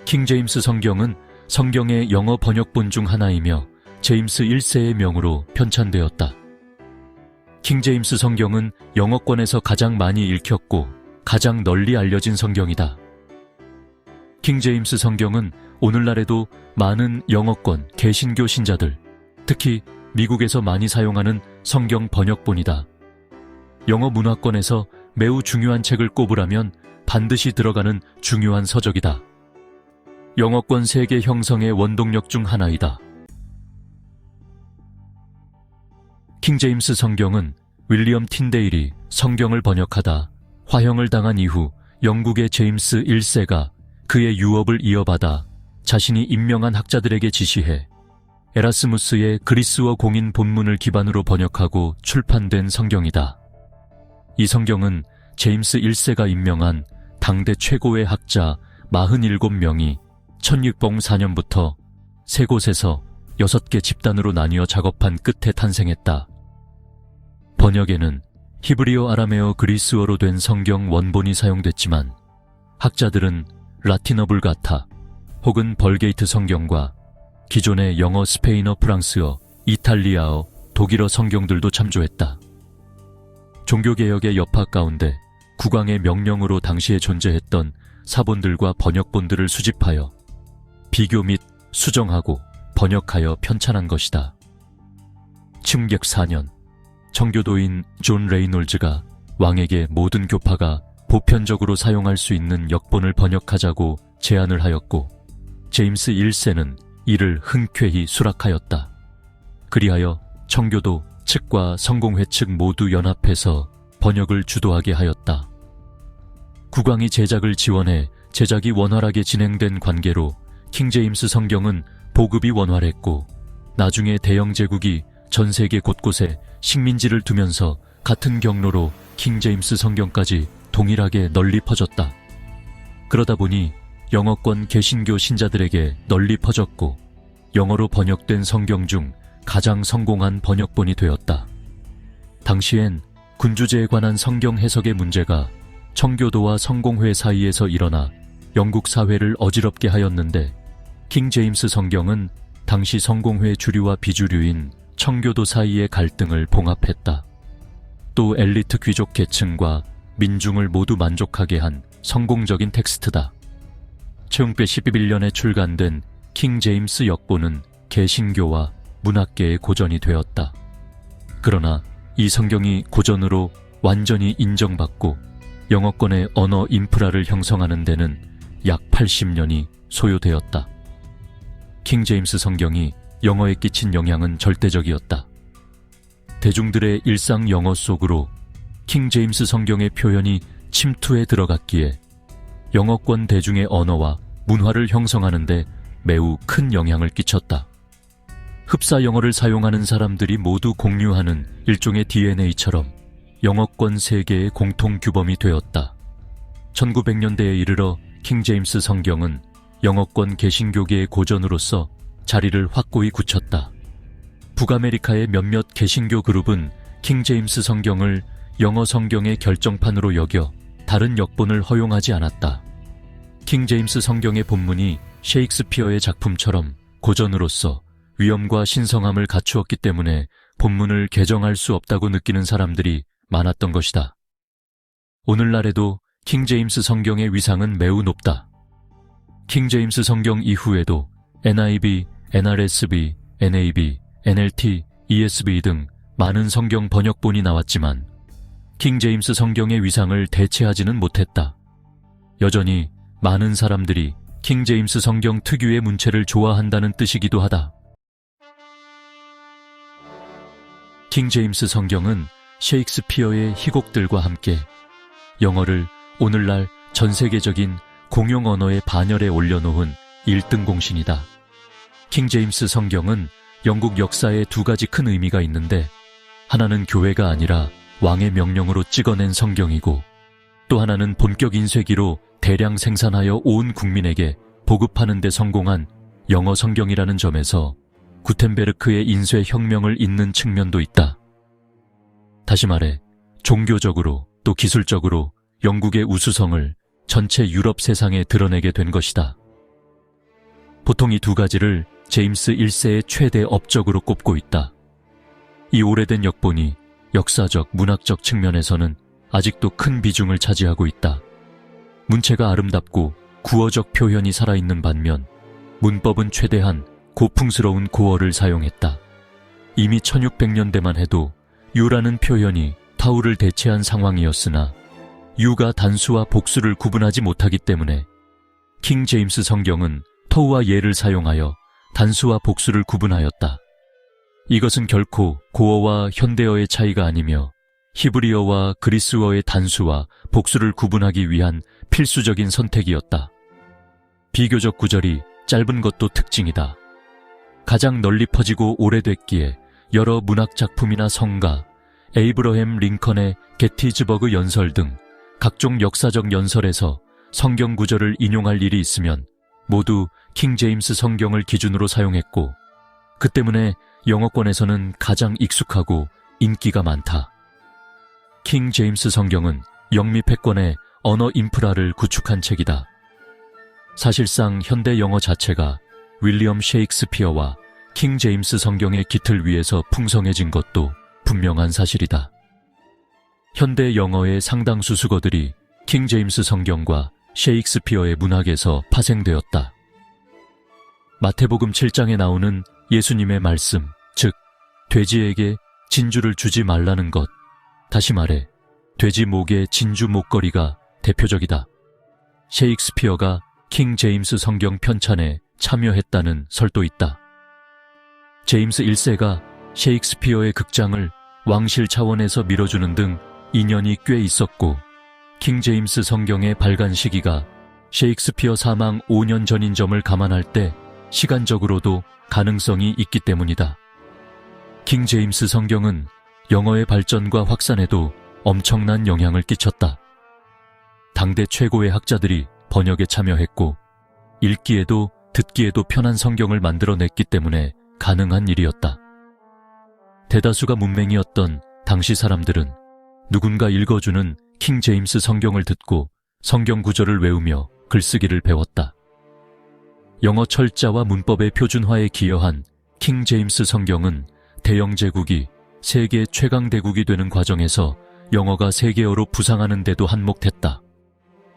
킹제임스 성경은 성경의 영어 번역본 중 하나이며 제임스 1세의 명으로 편찬되었다. 킹제임스 성경은 영어권에서 가장 많이 읽혔고 가장 널리 알려진 성경이다. 킹제임스 성경은 오늘날에도 많은 영어권 개신교 신자들, 특히 미국에서 많이 사용하는 성경 번역본이다. 영어 문화권에서 매우 중요한 책을 꼽으라면 반드시 들어가는 중요한 서적이다. 영어권 세계 형성의 원동력 중 하나이다. 킹제임스 성경은 윌리엄 틴데일이 성경을 번역하다 화형을 당한 이후 영국의 제임스 1세가 그의 유업을 이어받아 자신이 임명한 학자들에게 지시해 에라스무스의 그리스어 공인 본문을 기반으로 번역하고 출판된 성경이다. 이 성경은 제임스 1세가 임명한 당대 최고의 학자 47명이 1604년부터 세 곳에서 6개 집단으로 나뉘어 작업한 끝에 탄생했다. 번역에는 히브리어, 아람에어, 그리스어로 된 성경 원본이 사용됐지만 학자들은 라틴어 불가타 혹은 벌게이트 성경과 기존의 영어, 스페인어, 프랑스어, 이탈리아어, 독일어 성경들도 참조했다. 종교개혁의 여파 가운데 국왕의 명령으로 당시에 존재했던 사본들과 번역본들을 수집하여 비교 및 수정하고 번역하여 편찬한 것이다. 침객 4년, 청교도인 존 레이놀즈가 왕에게 모든 교파가 보편적으로 사용할 수 있는 역본을 번역하자고 제안을 하였고 제임스 1세는 이를 흔쾌히 수락하였다. 그리하여 청교도 측과 성공회 측 모두 연합해서 번역을 주도하게 하였다. 국왕이 제작을 지원해 제작이 원활하게 진행된 관계로 킹제임스 성경은 보급이 원활했고 나중에 대영 제국이 전 세계 곳곳에 식민지를 두면서 같은 경로로 킹제임스 성경까지 동일하게 널리 퍼졌다. 그러다 보니 영어권 개신교 신자들에게 널리 퍼졌고 영어로 번역된 성경 중 가장 성공한 번역본이 되었다. 당시엔 군주제에 관한 성경 해석의 문제가 청교도와 성공회 사이에서 일어나 영국 사회를 어지럽게 하였는데 킹제임스 성경은 당시 성공회 주류와 비주류인 청교도 사이의 갈등을 봉합했다. 또 엘리트 귀족 계층과 민중을 모두 만족하게 한 성공적인 텍스트다. 채용배 11년에 출간된 킹제임스 역본은 개신교와 문학계의 고전이 되었다. 그러나 이 성경이 고전으로 완전히 인정받고 영어권의 언어 인프라를 형성하는 데는 약 80년이 소요되었다. 킹제임스 성경이 영어에 끼친 영향은 절대적이었다. 대중들의 일상 영어 속으로 킹제임스 성경의 표현이 침투해 들어갔기에 영어권 대중의 언어와 문화를 형성하는 데 매우 큰 영향을 끼쳤다. 흡사 영어를 사용하는 사람들이 모두 공유하는 일종의 DNA처럼 영어권 세계의 공통 규범이 되었다. 1900년대에 이르러 킹제임스 성경은 영어권 개신교계의 고전으로서 자리를 확고히 굳혔다. 북아메리카의 몇몇 개신교 그룹은 킹제임스 성경을 영어 성경의 결정판으로 여겨 다른 역본을 허용하지 않았다. 킹제임스 성경의 본문이 셰익스피어의 작품처럼 고전으로서 위엄과 신성함을 갖추었기 때문에 본문을 개정할 수 없다고 느끼는 사람들이 많았던 것이다. 오늘날에도 킹제임스 성경의 위상은 매우 높다. 킹제임스 성경 이후에도 NIV, NRSV, NAB, NLT, ESV 등 많은 성경 번역본이 나왔지만 킹제임스 성경의 위상을 대체하지는 못했다. 여전히 많은 사람들이 킹제임스 성경 특유의 문체를 좋아한다는 뜻이기도 하다. 킹제임스 성경은 셰익스피어의 희곡들과 함께 영어를 오늘날 전 세계적인 공용 언어의 반열에 올려놓은 1등 공신이다. 킹제임스 성경은 영국 역사에 두 가지 큰 의미가 있는데 하나는 교회가 아니라 왕의 명령으로 찍어낸 성경이고 또 하나는 본격 인쇄기로 대량 생산하여 온 국민에게 보급하는 데 성공한 영어 성경이라는 점에서 구텐베르크의 인쇄 혁명을 잇는 측면도 있다. 다시 말해 종교적으로 또 기술적으로 영국의 우수성을 전체 유럽 세상에 드러내게 된 것이다. 보통 이 두 가지를 제임스 1세의 최대 업적으로 꼽고 있다. 이 오래된 역본이 역사적, 문학적 측면에서는 아직도 큰 비중을 차지하고 있다. 문체가 아름답고 구어적 표현이 살아있는 반면 문법은 최대한 고풍스러운 고어를 사용했다. 이미 1600년대만 해도 유라는 표현이 타우를 대체한 상황이었으나 유가 단수와 복수를 구분하지 못하기 때문에 킹 제임스 성경은 터우와 예를 사용하여 단수와 복수를 구분하였다. 이것은 결코 고어와 현대어의 차이가 아니며 히브리어와 그리스어의 단수와 복수를 구분하기 위한 필수적인 선택이었다. 비교적 구절이 짧은 것도 특징이다. 가장 널리 퍼지고 오래됐기에 여러 문학 작품이나 성가, 에이브러햄 링컨의 게티즈버그 연설 등 각종 역사적 연설에서 성경 구절을 인용할 일이 있으면 모두 킹 제임스 성경을 기준으로 사용했고, 그 때문에 영어권에서는 가장 익숙하고 인기가 많다. 킹 제임스 성경은 영미패권의 언어 인프라를 구축한 책이다. 사실상 현대 영어 자체가 윌리엄 셰익스피어와 킹 제임스 성경의 깃을 위해서 풍성해진 것도 분명한 사실이다. 현대 영어의 상당수 수거들이 킹 제임스 성경과 셰익스피어의 문학에서 파생되었다. 마태복음 7장에 나오는 예수님의 말씀, 즉 돼지에게 진주를 주지 말라는 것, 다시 말해 돼지 목의 진주 목걸이가 대표적이다. 셰익스피어가 킹 제임스 성경 편찬에 참여했다는 설도 있다. 제임스 1세가 셰익스피어의 극장을 왕실 차원에서 밀어주는 등 인연이 꽤 있었고, 킹 제임스 성경의 발간 시기가 셰익스피어 사망 5년 전인 점을 감안할 때 시간적으로도 가능성이 있기 때문이다. 킹 제임스 성경은 영어의 발전과 확산에도 엄청난 영향을 끼쳤다. 당대 최고의 학자들이 번역에 참여했고, 읽기에도 듣기에도 편한 성경을 만들어냈기 때문에 가능한 일이었다. 대다수가 문맹이었던 당시 사람들은 누군가 읽어주는 킹 제임스 성경을 듣고 성경 구절을 외우며 글쓰기를 배웠다. 영어 철자와 문법의 표준화에 기여한 킹 제임스 성경은 대영 제국이 세계 최강 대국이 되는 과정에서 영어가 세계어로 부상하는 데도 한몫했다.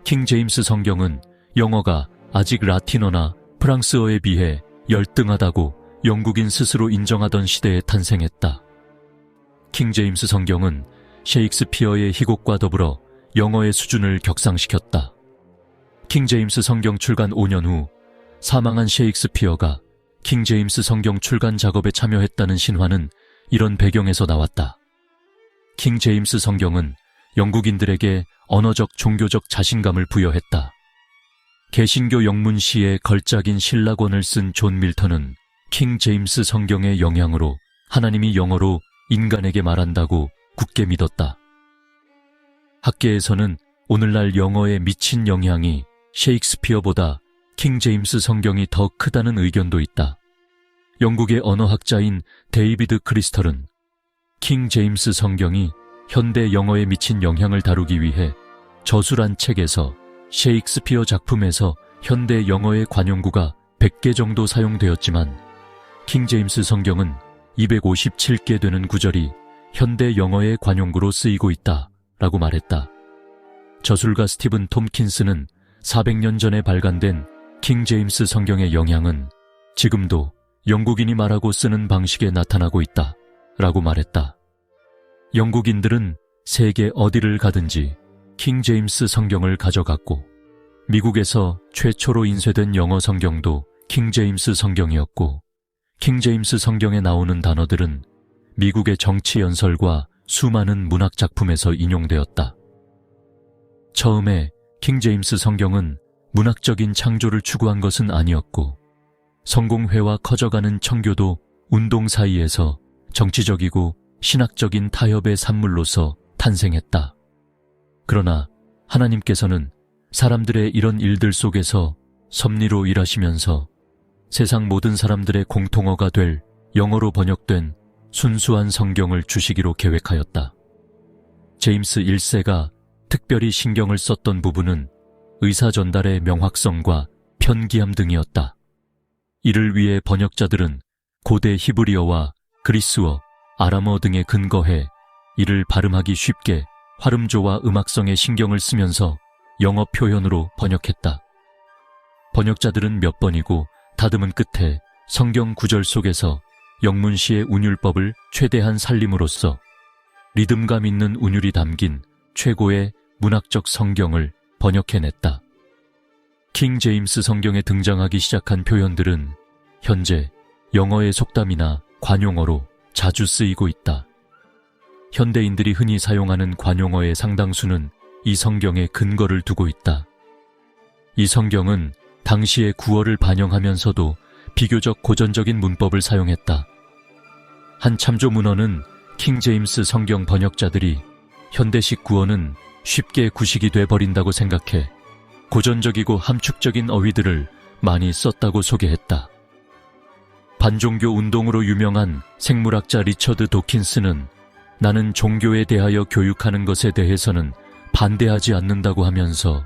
킹 제임스 성경은 영어가 아직 라틴어나 프랑스어에 비해 열등하다고 영국인 스스로 인정하던 시대에 탄생했다. 킹 제임스 성경은 셰익스피어의 희곡과 더불어 영어의 수준을 격상시켰다. 킹 제임스 성경 출간 5년 후 사망한 셰익스피어가 킹 제임스 성경 출간 작업에 참여했다는 신화는 이런 배경에서 나왔다. 킹 제임스 성경은 영국인들에게 언어적 종교적 자신감을 부여했다. 개신교 영문시의 걸작인 신라권을 쓴 존 밀턴은 킹 제임스 성경의 영향으로 하나님이 영어로 인간에게 말한다고 굳게 믿었다. 학계에서는 오늘날 영어에 미친 영향이 셰익스피어보다 킹 제임스 성경이 더 크다는 의견도 있다. 영국의 언어학자인 데이비드 크리스털은 킹 제임스 성경이 현대 영어에 미친 영향을 다루기 위해 저수란 책에서 셰익스피어 작품에서 현대 영어의 관용구가 100개 정도 사용되었지만 킹 제임스 성경은 257개 되는 구절이 현대 영어의 관용구로 쓰이고 있다 라고 말했다. 저술가 스티븐 톰킨스는 400년 전에 발간된 킹 제임스 성경의 영향은 지금도 영국인이 말하고 쓰는 방식에 나타나고 있다 라고 말했다. 영국인들은 세계 어디를 가든지 킹 제임스 성경을 가져갔고, 미국에서 최초로 인쇄된 영어 성경도 킹 제임스 성경이었고, 킹 제임스 성경에 나오는 단어들은 미국의 정치 연설과 수많은 문학 작품에서 인용되었다. 처음에 킹 제임스 성경은 문학적인 창조를 추구한 것은 아니었고, 성공회와 커져가는 청교도 운동 사이에서 정치적이고 신학적인 타협의 산물로서 탄생했다. 그러나 하나님께서는 사람들의 이런 일들 속에서 섭리로 일하시면서 세상 모든 사람들의 공통어가 될 영어로 번역된 순수한 성경을 주시기로 계획하였다. 제임스 1세가 특별히 신경을 썼던 부분은 의사 전달의 명확성과 편기함 등이었다. 이를 위해 번역자들은 고대 히브리어와 그리스어, 아람어 등에 근거해 이를 발음하기 쉽게 활음조와 음악성에 신경을 쓰면서 영어 표현으로 번역했다. 번역자들은 몇 번이고 다듬은 끝에 성경 구절 속에서 영문시의 운율법을 최대한 살림으로써 리듬감 있는 운율이 담긴 최고의 문학적 성경을 번역해냈다. 킹 제임스 성경에 등장하기 시작한 표현들은 현재 영어의 속담이나 관용어로 자주 쓰이고 있다. 현대인들이 흔히 사용하는 관용어의 상당수는 이 성경에 근거를 두고 있다. 이 성경은 당시의 구어를 반영하면서도 비교적 고전적인 문법을 사용했다. 한 참조 문헌은 킹 제임스 성경 번역자들이 현대식 구어는 쉽게 구식이 돼버린다고 생각해 고전적이고 함축적인 어휘들을 많이 썼다고 소개했다. 반종교 운동으로 유명한 생물학자 리처드 도킨스는 나는 종교에 대하여 교육하는 것에 대해서는 반대하지 않는다고 하면서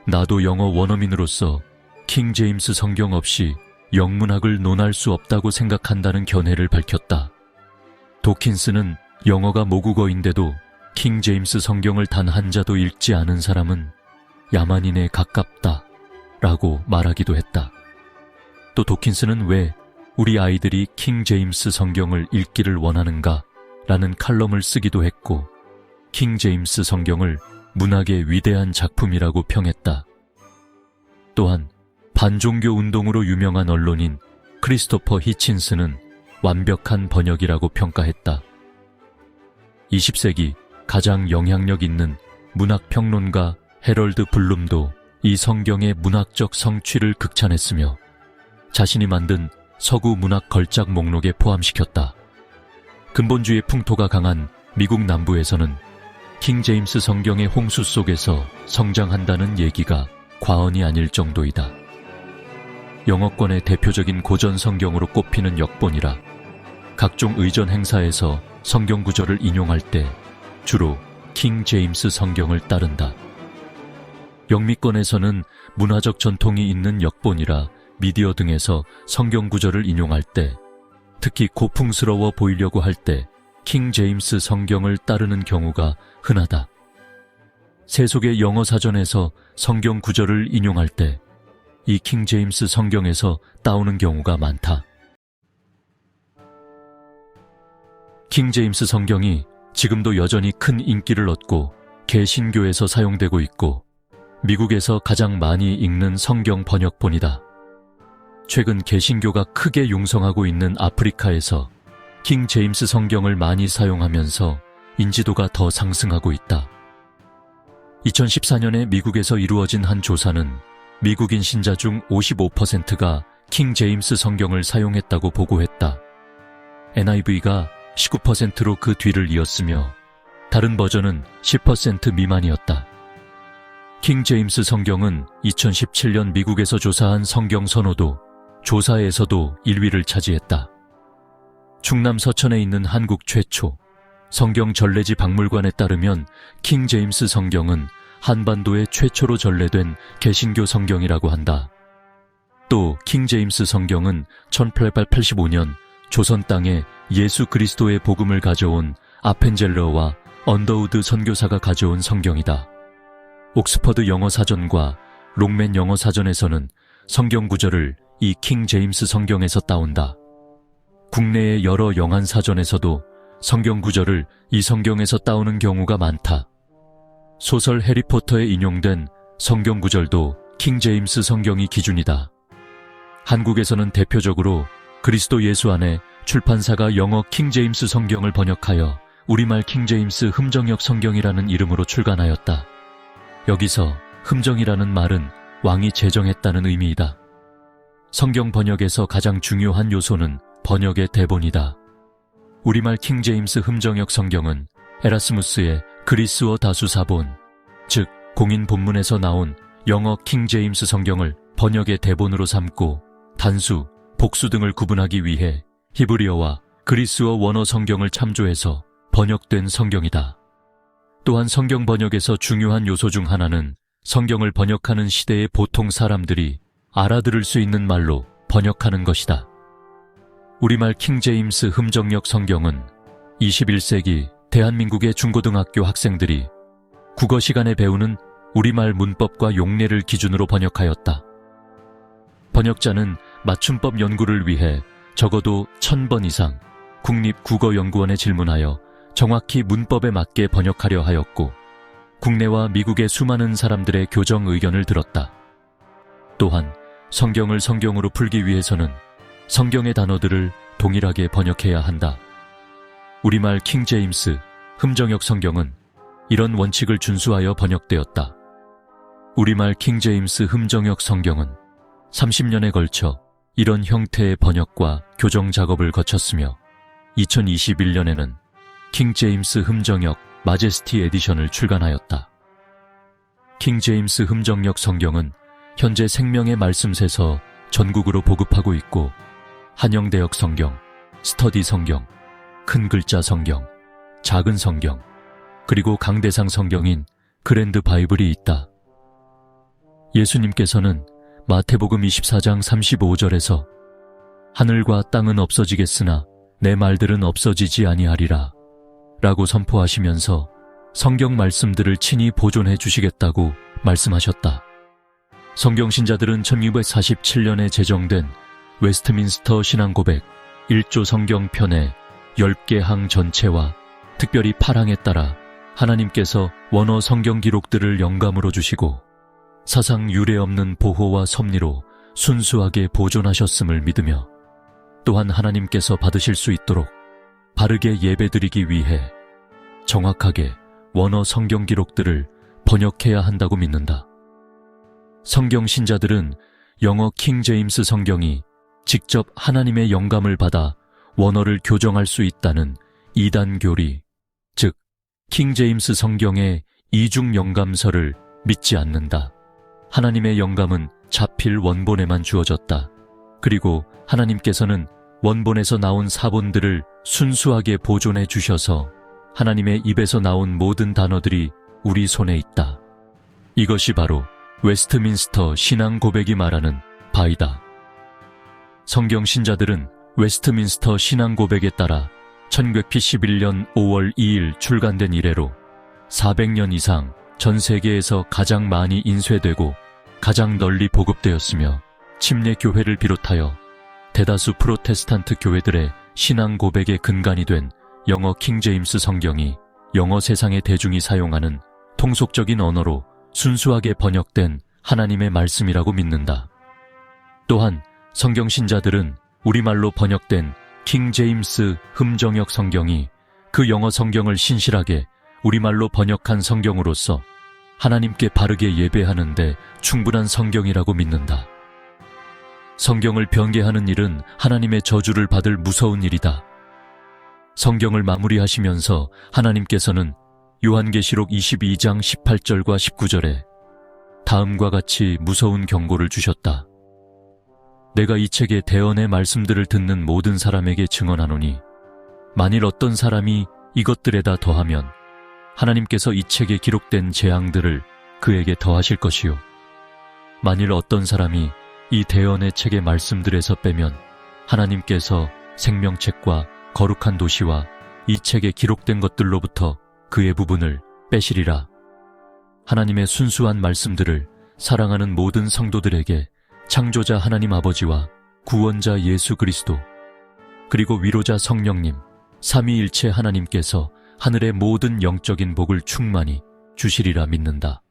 나도 영어 원어민으로서 킹 제임스 성경 없이 영문학을 논할 수 없다고 생각한다는 견해를 밝혔다. 도킨스는 영어가 모국어인데도 킹 제임스 성경을 단 한 자도 읽지 않은 사람은 야만인에 가깝다 라고 말하기도 했다. 또 도킨스는 왜 우리 아이들이 킹 제임스 성경을 읽기를 원하는가 라는 칼럼을 쓰기도 했고 킹 제임스 성경을 문학의 위대한 작품이라고 평했다. 또한 반종교 운동으로 유명한 언론인 크리스토퍼 히친스는 완벽한 번역이라고 평가했다. 20세기 가장 영향력 있는 문학평론가 해럴드 블룸도 이 성경의 문학적 성취를 극찬했으며 자신이 만든 서구 문학 걸작 목록에 포함시켰다. 근본주의 풍토가 강한 미국 남부에서는 킹 제임스 성경의 홍수 속에서 성장한다는 얘기가 과언이 아닐 정도이다. 영어권의 대표적인 고전 성경으로 꼽히는 역본이라 각종 의전 행사에서 성경 구절을 인용할 때 주로 킹 제임스 성경을 따른다. 영미권에서는 문화적 전통이 있는 역본이라 미디어 등에서 성경 구절을 인용할 때 특히 고풍스러워 보이려고 할 때 킹 제임스 성경을 따르는 경우가 흔하다. 세속의 영어 사전에서 성경 구절을 인용할 때 이 킹 제임스 성경에서 따오는 경우가 많다. 킹 제임스 성경이 지금도 여전히 큰 인기를 얻고 개신교에서 사용되고 있고 미국에서 가장 많이 읽는 성경 번역본이다. 최근 개신교가 크게 융성하고 있는 아프리카에서 킹 제임스 성경을 많이 사용하면서 인지도가 더 상승하고 있다. 2014년에 미국에서 이루어진 한 조사는 미국인 신자 중 55%가 킹 제임스 성경을 사용했다고 보고했다. NIV가 19%로 그 뒤를 이었으며 다른 버전은 10% 미만이었다. 킹 제임스 성경은 2017년 미국에서 조사한 성경 선호도 조사에서도 1위를 차지했다. 충남 서천에 있는 한국 최초 성경 전래지 박물관에 따르면 킹 제임스 성경은 한반도의 최초로 전래된 개신교 성경이라고 한다. 또 킹 제임스 성경은 1885년 조선 땅에 예수 그리스도의 복음을 가져온 아펜젤러와 언더우드 선교사가 가져온 성경이다. 옥스퍼드 영어 사전과 롱맨 영어 사전에서는 성경 구절을 이 킹 제임스 성경에서 따온다. 국내의 여러 영한 사전에서도 성경 구절을 이 성경에서 따오는 경우가 많다. 소설 해리포터에 인용된 성경 구절도 킹 제임스 성경이 기준이다. 한국에서는 대표적으로 그리스도 예수 안에 출판사가 영어 킹 제임스 성경을 번역하여 우리말 킹 제임스 흠정역 성경이라는 이름으로 출간하였다. 여기서 흠정이라는 말은 왕이 제정했다는 의미이다. 성경 번역에서 가장 중요한 요소는 번역의 대본이다. 우리말 킹 제임스 흠정역 성경은 에라스무스의 그리스어 다수사본, 즉 공인 본문에서 나온 영어 킹 제임스 성경을 번역의 대본으로 삼고 단수, 복수 등을 구분하기 위해 히브리어와 그리스어 원어 성경을 참조해서 번역된 성경이다. 또한 성경 번역에서 중요한 요소 중 하나는 성경을 번역하는 시대의 보통 사람들이 알아들을 수 있는 말로 번역하는 것이다. 우리말 킹제임스 흠정역 성경은 21세기 대한민국의 중고등학교 학생들이 국어 시간에 배우는 우리말 문법과 용례를 기준으로 번역하였다. 번역자는 맞춤법 연구를 위해 적어도 1000번 이상 국립국어연구원에 질문하여 정확히 문법에 맞게 번역하려 하였고, 국내와 미국의 수많은 사람들의 교정 의견을 들었다. 또한 성경을 성경으로 풀기 위해서는 성경의 단어들을 동일하게 번역해야 한다. 우리말 킹제임스 흠정역 성경은 이런 원칙을 준수하여 번역되었다. 우리말 킹제임스 흠정역 성경은 30년에 걸쳐 이런 형태의 번역과 교정 작업을 거쳤으며 2021년에는 킹제임스 흠정역 마제스티 에디션을 출간하였다. 킹제임스 흠정역 성경은 현재 생명의 말씀새서 전국으로 보급하고 있고, 한영대역 성경, 스터디 성경, 큰 글자 성경, 작은 성경, 그리고 강대상 성경인 그랜드 바이블이 있다. 예수님께서는 마태복음 24장 35절에서 하늘과 땅은 없어지겠으나 내 말들은 없어지지 아니하리라 라고 선포하시면서 성경 말씀들을 친히 보존해 주시겠다고 말씀하셨다. 성경 신자들은 1947년에 제정된 웨스트민스터 신앙고백 1조 성경편의 10개 항 전체와 특별히 8항에 따라 하나님께서 원어 성경 기록들을 영감으로 주시고 사상 유례 없는 보호와 섭리로 순수하게 보존하셨음을 믿으며, 또한 하나님께서 받으실 수 있도록 바르게 예배드리기 위해 정확하게 원어 성경 기록들을 번역해야 한다고 믿는다. 성경 신자들은 영어 킹제임스 성경이 직접 하나님의 영감을 받아 원어를 교정할 수 있다는 이단 교리, 즉 킹제임스 성경의 이중 영감서를 믿지 않는다. 하나님의 영감은 자필 원본에만 주어졌다. 그리고 하나님께서는 원본에서 나온 사본들을 순수하게 보존해 주셔서 하나님의 입에서 나온 모든 단어들이 우리 손에 있다. 이것이 바로 웨스트민스터 신앙 고백이 말하는 바이다. 성경 신자들은 웨스트민스터 신앙 고백에 따라 1911년 5월 2일 출간된 이래로 400년 이상 전 세계에서 가장 많이 인쇄되고 가장 널리 보급되었으며, 침례 교회를 비롯하여 대다수 프로테스탄트 교회들의 신앙 고백의 근간이 된 영어 킹제임스 성경이 영어 세상의 대중이 사용하는 통속적인 언어로 순수하게 번역된 하나님의 말씀이라고 믿는다. 또한 성경 신자들은 우리말로 번역된 킹제임스 흠정역 성경이 그 영어 성경을 신실하게 우리말로 번역한 성경으로서 하나님께 바르게 예배하는 데 충분한 성경이라고 믿는다. 성경을 변개하는 일은 하나님의 저주를 받을 무서운 일이다. 성경을 마무리하시면서 하나님께서는 요한계시록 22장 18절과 19절에 다음과 같이 무서운 경고를 주셨다. 내가 이 책의 대언의 말씀들을 듣는 모든 사람에게 증언하노니, 만일 어떤 사람이 이것들에다 더하면 하나님께서 이 책에 기록된 재앙들을 그에게 더하실 것이요, 만일 어떤 사람이 이 대언의 책의 말씀들에서 빼면 하나님께서 생명책과 거룩한 도시와 이 책에 기록된 것들로부터 그의 부분을 빼시리라. 하나님의 순수한 말씀들을 사랑하는 모든 성도들에게 창조자 하나님 아버지와 구원자 예수 그리스도, 그리고 위로자 성령님, 삼위일체 하나님께서 하늘의 모든 영적인 복을 충만히 주시리라 믿는다.